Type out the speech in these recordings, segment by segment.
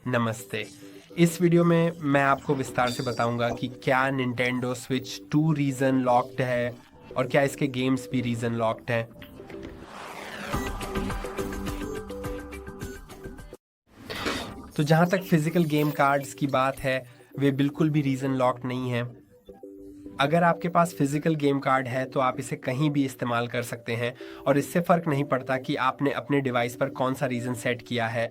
नमस्ते। इस वीडियो में मैं आपको विस्तार से बताऊंगा कि क्या निंटेंडो स्विच 2 रीजन लॉक्ड है और क्या इसके गेम्स भी रीजन लॉक्ड हैं। तो जहां तक फिजिकल गेम कार्ड्स की बात है, वे बिल्कुल भी रीजन लॉक्ड नहीं हैं। अगर आपके पास फिजिकल गेम कार्ड है तो आप इसे कहीं भी इस्तेमाल कर सकते हैं और इससे फ़र्क नहीं पड़ता कि आपने अपने डिवाइस पर कौन सा रीजन सेट किया है।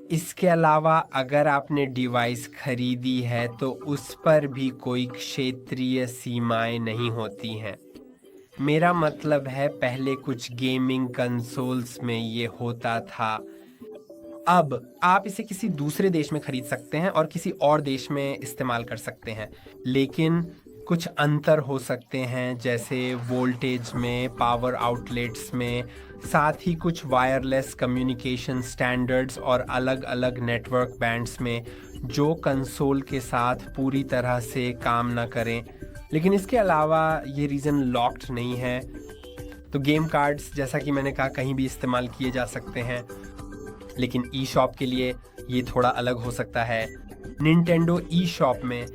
इसके अलावा अगर आपने डिवाइस खरीदी है तो उस पर भी कोई क्षेत्रीय सीमाएं नहीं होती हैं। मेरा मतलब है, पहले कुछ गेमिंग कंसोल्स में ये होता था। अब आप इसे किसी दूसरे देश में खरीद सकते हैं और किसी और देश में इस्तेमाल कर सकते हैं, लेकिन कुछ अंतर हो सकते हैं, जैसे वोल्टेज में, पावर आउटलेट्स में, साथ ही कुछ वायरलेस कम्युनिकेशन स्टैंडर्ड्स और अलग अलग नेटवर्क बैंड्स में, जो कंसोल के साथ पूरी तरह से काम ना करें। लेकिन इसके अलावा ये रीज़न लॉक्ड नहीं है। तो गेम कार्ड्स, जैसा कि मैंने कहा, कहीं भी इस्तेमाल किए जा सकते हैं, लेकिन ई शॉप के लिए ये थोड़ा अलग हो सकता है। निंटेंडो ई शॉप में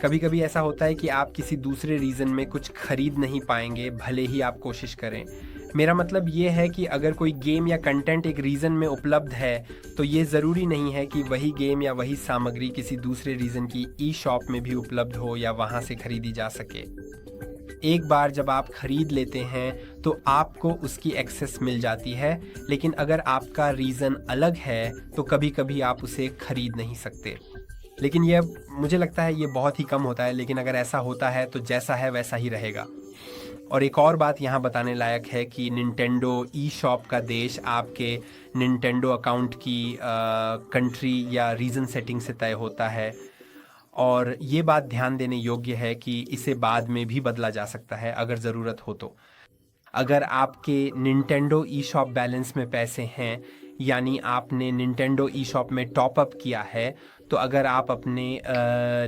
कभी कभी ऐसा होता है कि आप किसी दूसरे रीजन में कुछ खरीद नहीं पाएंगे, भले ही आप कोशिश करें। मेरा मतलब ये है कि अगर कोई गेम या कंटेंट एक रीजन में उपलब्ध है तो ये ज़रूरी नहीं है कि वही गेम या वही सामग्री किसी दूसरे रीजन की ई शॉप में भी उपलब्ध हो या वहाँ से खरीदी जा सके। एक बार जब आप खरीद लेते हैं तो आपको उसकी एक्सेस मिल जाती है, लेकिन अगर आपका रीज़न अलग है तो कभी कभी आप उसे खरीद नहीं सकते। लेकिन ये, मुझे लगता है, ये बहुत ही कम होता है, लेकिन अगर ऐसा होता है तो जैसा है वैसा ही रहेगा। और एक और बात यहाँ बताने लायक है कि निंटेंडो ई शॉप का देश आपके निंटेंडो अकाउंट की कंट्री या रीजन सेटिंग से तय होता है, और ये बात ध्यान देने योग्य है कि इसे बाद में भी बदला जा सकता है अगर ज़रूरत हो तो। अगर आपके निंटेंडो ई शॉप बैलेंस में पैसे हैं, यानी आपने निंटेंडो ई शॉप में टॉप अप किया है, तो अगर आप अपने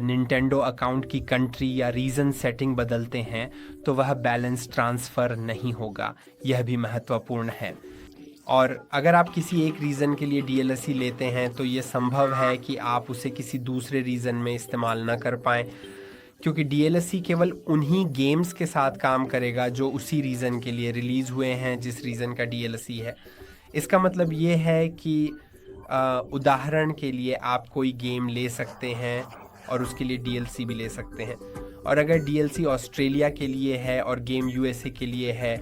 निंटेंडो अकाउंट की कंट्री या रीजन सेटिंग बदलते हैं तो वह बैलेंस ट्रांसफ़र नहीं होगा। यह भी महत्वपूर्ण है। और अगर आप किसी एक रीज़न के लिए डीएलसी लेते हैं तो ये संभव है कि आप उसे किसी दूसरे रीज़न में इस्तेमाल ना कर पाएँ, क्योंकि डीएलसी केवल उन्हीं गेम्स के साथ काम करेगा जो उसी रीज़न के लिए रिलीज़ हुए हैं जिस रीज़न का डीएलसी है। इसका मतलब ये है कि उदाहरण के लिए आप कोई गेम ले सकते हैं और उसके लिए डीएलसी भी ले सकते हैं, और अगर डीएलसी ऑस्ट्रेलिया के लिए है और गेम यूएसए के लिए है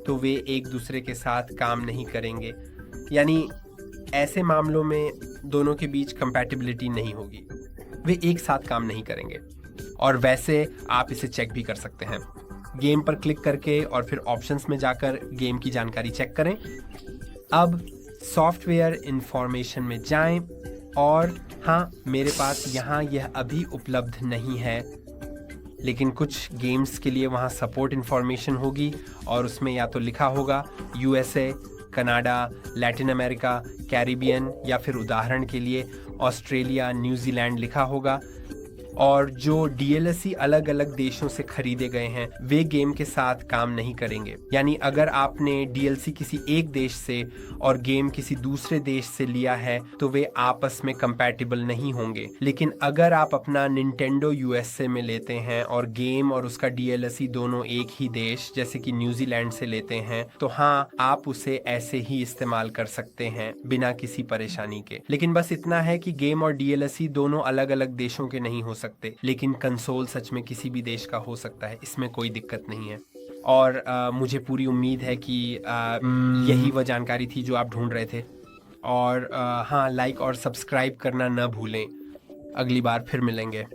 तो वे एक दूसरे के साथ काम नहीं करेंगे। यानी ऐसे मामलों में दोनों के बीच कंपैटिबिलिटी नहीं होगी, वे एक साथ काम नहीं करेंगे। और वैसे आप इसे चेक भी कर सकते हैं, गेम पर क्लिक करके और फिर ऑप्शंस में जाकर गेम की जानकारी चेक करें। अब सॉफ्टवेयर इंफॉर्मेशन में जाएं, और हाँ, मेरे पास यहाँ यह अभी उपलब्ध नहीं है, लेकिन कुछ गेम्स के लिए वहाँ सपोर्ट इन्फॉर्मेशन होगी और उसमें या तो लिखा होगा USA, Canada, Latin America, Caribbean, या फिर उदाहरण के लिए ऑस्ट्रेलिया, न्यूजीलैंड लिखा होगा। और जो डीएलसी अलग अलग देशों से खरीदे गए हैं वे गेम के साथ काम नहीं करेंगे। यानी अगर आपने डीएलसी किसी एक देश से और गेम किसी दूसरे देश से लिया है तो वे आपस में कंपैटिबल नहीं होंगे। लेकिन अगर आप अपना निंटेंडो यूएसए में लेते हैं और गेम और उसका डीएलसी दोनों एक ही देश जैसे कि न्यूजीलैंड से लेते हैं, तो हाँ, आप उसे ऐसे ही इस्तेमाल कर सकते हैं बिना किसी परेशानी के। लेकिन बस इतना है कि गेम और डीएलसी दोनों अलग अलग देशों के नहीं हो सकते, लेकिन कंसोल सच में किसी भी देश का हो सकता है, इसमें कोई दिक्कत नहीं है। और मुझे पूरी उम्मीद है कि यही वह जानकारी थी जो आप ढूंढ रहे थे। और हाँ, लाइक और सब्सक्राइब करना न भूलें। अगली बार फिर मिलेंगे।